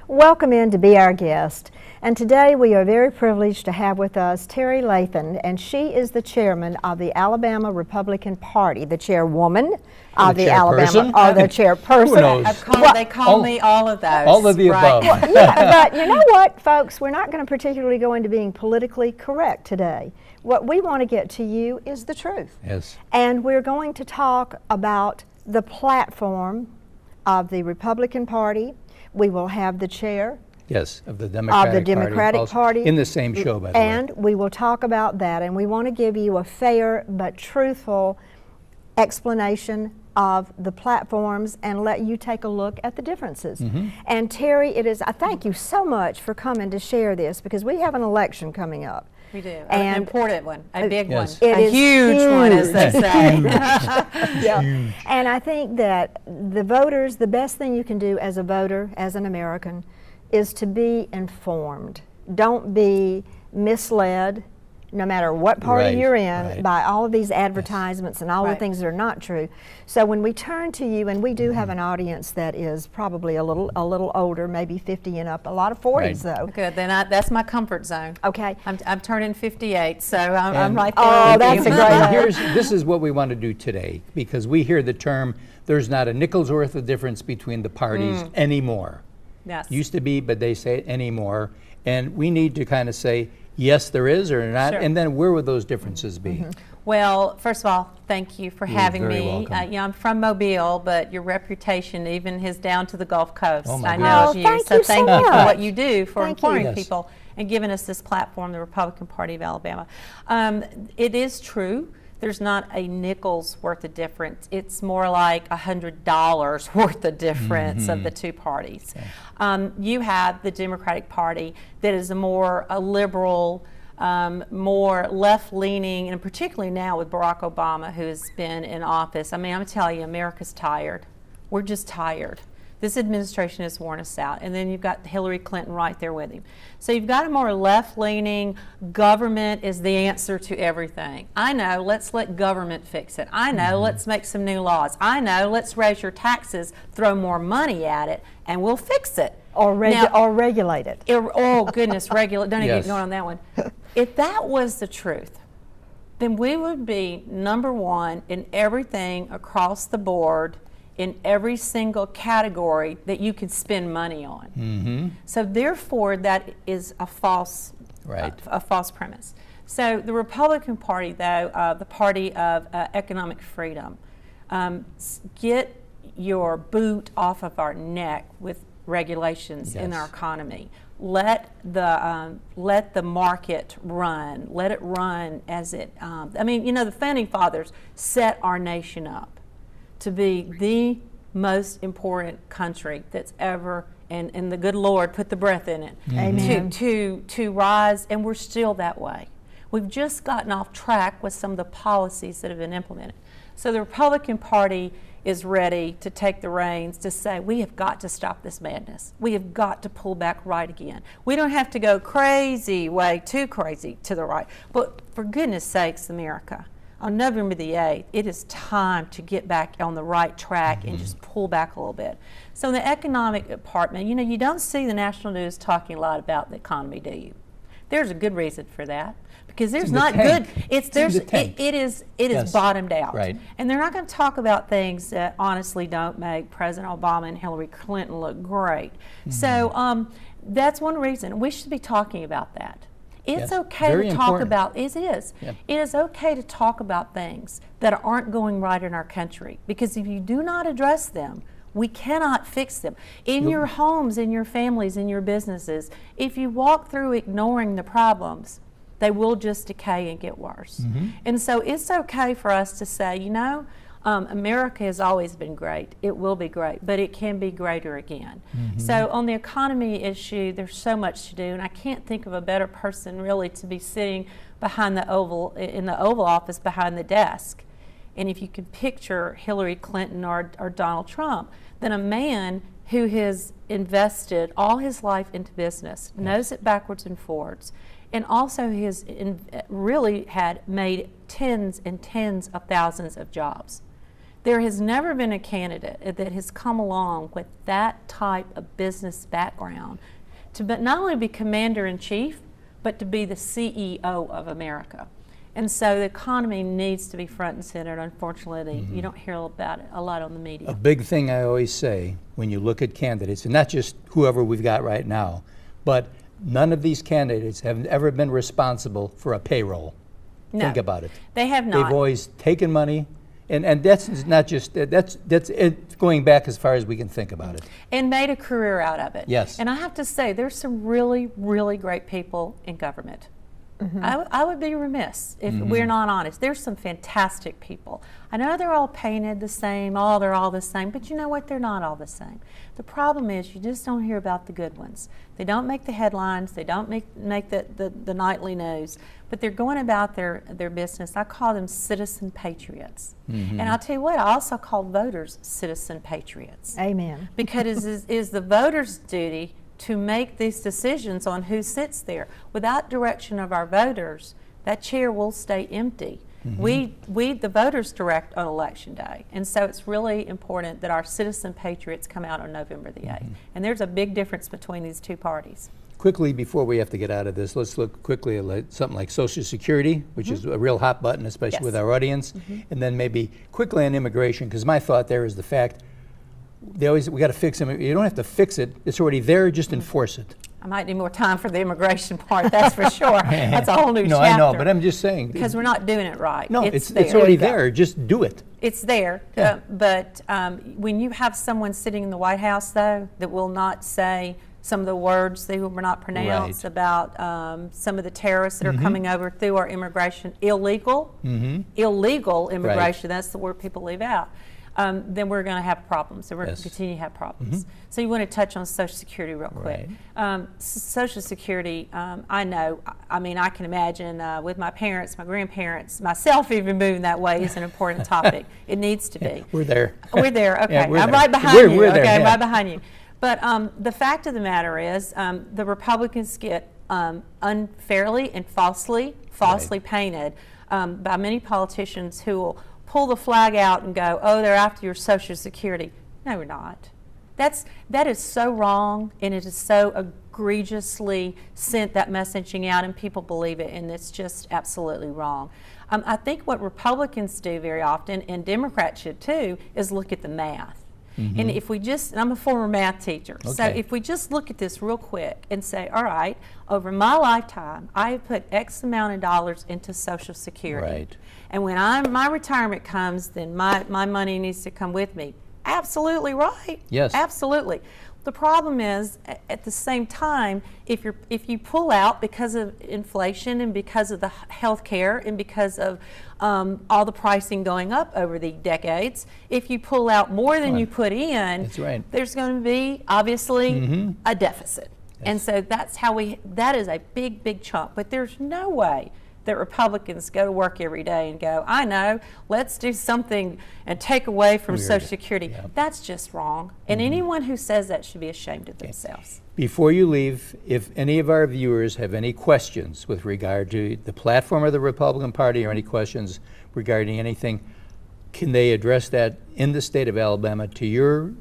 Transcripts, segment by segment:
welcome in to be our guest. And today we are very privileged to have with us Terry Lathan, and she is the chairman of the Alabama Republican Party, the chairwoman of the Alabama, or the chairperson. Who knows? They call me all of those. All of the above. Well, yeah, but you know what, folks? We're not going to particularly go into being politically correct today. What we want to get to you is the truth. Yes. And we're going to talk about the platform of the Republican Party. We will have the chair. Yes, of the Democratic Party. In the same show, by the way. And we will talk about that. And we want to give you a fair but truthful explanation of the platforms and let you take a look at the differences. And Terry, I thank you so much for coming to share this, because we have an election coming up. We do. An important one, a big one, a huge one, as they say. Yeah. And I think that the voters, the best thing you can do as a voter, as an American, is to be informed. Don't be misled, no matter what party you're in, by all of these advertisements and all the things that are not true. So when we turn to you, and we do have an audience that is probably a little older, maybe 50 and up, a lot of 40s though. Good, then that's my comfort zone. Okay. I'm turning 58, so I'm right there. Oh, that's a great This is what we want to do today, because we hear the term, there's not a nickel's worth of difference between the parties anymore. Yes. Used to be, but they say it anymore. And we need to kind of say, yes, there is, or not, and then where would those differences be? Well, first of all, thank you for having me. Welcome. I'm from Mobile, but your reputation even is down to the Gulf Coast. Oh, my I know goodness. you, so thank you for what you do for informing Yes. people and giving us this platform, the Republican Party of Alabama. It is true. There's not a nickel's worth of difference. It's more like $100 worth of difference of the two parties. You have the Democratic Party that is a more liberal, more left-leaning, and particularly now with Barack Obama, who has been in office. I mean, I'm telling you, America's tired. We're just tired. This administration has worn us out. And then you've got Hillary Clinton right there with him. So you've got a more left-leaning, government is the answer to everything. I know, let's let government fix it. I know, let's make some new laws. I know, let's raise your taxes, throw more money at it, and we'll fix it. Or regulate it. Oh, goodness, regulate. Don't even get going on that one. If that was the truth, then we would be #1 in everything across the board, in every single category that you could spend money on. So therefore, that is a false premise. So the Republican Party, though, the party of economic freedom, get your boot off of our neck with regulations in our economy. Let the market run. Let it run as it. I mean, you know, the founding fathers set our nation up to be the most important country that's ever, and the good Lord put the breath in it, to rise, and we're still that way. We've just gotten off track with some of the policies that have been implemented. So the Republican Party is ready to take the reins to say, we have got to stop this madness. We have got to pull back right again. We don't have to go crazy, way too crazy to the right, but for goodness sakes, America, on November the 8th, it is time to get back on the right track and just pull back a little bit. So in the economic department, you know, you don't see the national news talking a lot about the economy, do you? There's a good reason for that, because there's not good. It is bottomed out, and they're not going to talk about things that honestly don't make President Obama and Hillary Clinton look great. So that's one reason we should be talking about that. It's okay to talk about, it is okay to talk about things that aren't going right in our country, because if you do not address them, we cannot fix them. In your homes, in your families, in your businesses, if you walk through ignoring the problems, they will just decay and get worse. And so it's okay for us to say, you know, America has always been great. It will be great, but it can be greater again. So on the economy issue, there's so much to do, and I can't think of a better person really to be sitting behind the in the Oval Office behind the desk. And if you can picture Hillary Clinton or Donald Trump, then a man who has invested all his life into business, knows it backwards and forwards, and also has really had made tens and tens of thousands of jobs. There has never been a candidate that has come along with that type of business background to not only be commander-in-chief, but to be the CEO of America. And so the economy needs to be front and center. Unfortunately, you don't hear about it a lot on the media. A big thing I always say when you look at candidates, and not just whoever we've got right now, but none of these candidates have ever been responsible for a payroll. No, think about it. They have not. They've always taken money, and that's not just, that's it going back as far as we can think about it. And made a career out of it. Yes. And I have to say, there's some really, really great people in government. I would be remiss if we're not honest. There's some fantastic people. I know they're all painted the same, they're all the same, but you know what? They're not all the same. The problem is you just don't hear about the good ones. They don't make the headlines, they don't make the nightly news, but they're going about their business. I call them citizen patriots. And I'll tell you what, I also call voters citizen patriots. Amen. Because it is the voters' duty to make these decisions on who sits there. Without direction of our voters, that chair will stay empty. We the voters direct on election day, and so it's really important that our citizen patriots come out on November the 8th. And there's a big difference between these two parties. Quickly, before we have to get out of this, let's look quickly at something like Social Security, which is a real hot button, especially with our audience, and then maybe quickly on immigration, because my thought there is the fact we got to fix them. You don't have to fix it. It's already there. Just enforce it. I might need more time for the immigration part, that's for sure. That's a whole new chapter. No, I know, but I'm just saying. Because we're not doing it right. No, it's already there. Just do it. It's there. Yeah. But when you have someone sitting in the White House, though, that will not say some of the words that were not pronounced about some of the terrorists that are coming over through our immigration, illegal immigration, that's the word people leave out. Then we're going to have problems. So we're going to continue to have problems. So you want to touch on Social Security real quick. Social Security, I know, I mean, I can imagine with my parents, my grandparents, myself even moving that way is an important topic. It needs to be. We're there. We're there, okay. Yeah, I'm right behind you. We're there, okay, I'm right behind you. But the fact of the matter is the Republicans get unfairly and falsely painted by many politicians who will pull the flag out and go, oh, they're after your Social Security. No, we're not. That is so wrong, and it is so egregiously sent that messaging out, and people believe it, and it's just absolutely wrong. I think what Republicans do very often, and Democrats should too, is look at the math. And if we just, and I'm a former math teacher, so if we just look at this real quick and say, all right, over my lifetime, I have put X amount of dollars into Social Security. Right. And when my retirement comes, then my money needs to come with me. Absolutely right. Yes. Absolutely. The problem is, at the same time, if you pull out because of inflation and because of the health care and because of all the pricing going up over the decades, if you pull out more than you put in, that's right, there's going to be obviously a deficit. Yes. And so that is a big, big chunk. But there's no way that Republicans go to work every day and go, I know, let's do something and take away from Social Security. Yeah. That's just wrong. And anyone who says that should be ashamed of themselves. Before you leave, if any of our viewers have any questions with regard to the platform of the Republican Party or any questions regarding anything, can they address that in the state of Alabama to your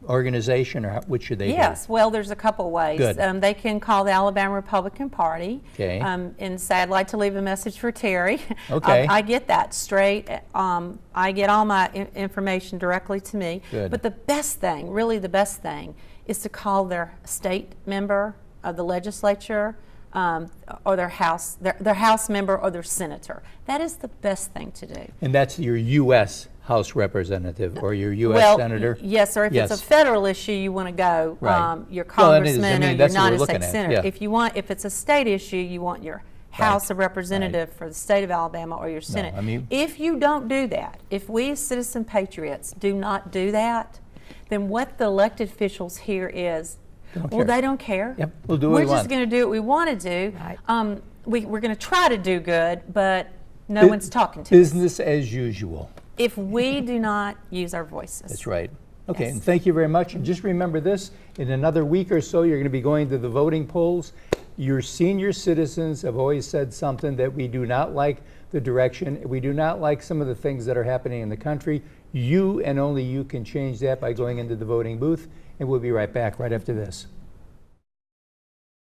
organization, or what should they do? Yes, well, there's a couple ways. Good. They can call the Alabama Republican Party and say, I'd like to leave a message for Terry. Okay. I get that straight. I get all my information directly to me. Good. But the best thing, really the best thing, is to call their state member of the legislature or their house member or their senator. That is the best thing to do. And that's your U.S. House representative or your U.S. senator? Yes, or if it's a federal issue, you want to go your congressman or your United States senator. Yeah. If it's a state issue, you want your House of Representative for the state of Alabama or your Senate. No, I mean, if you don't do that, if we as citizen patriots do not do that, then what the elected officials hear is, they don't care. Yep, we'll do what we want. We're just going to do what we want to do. Right. We're going to try to do good, but no one's talking to us. Business as usual. If we do not use our voices. That's right. Okay, and thank you very much. And just remember this, in another week or so, you're going to be going to the voting polls. Your senior citizens have always said something, that we do not like the direction, we do not like some of the things that are happening in the country. You and only you can change that by going into the voting booth, and we'll be right back right after this.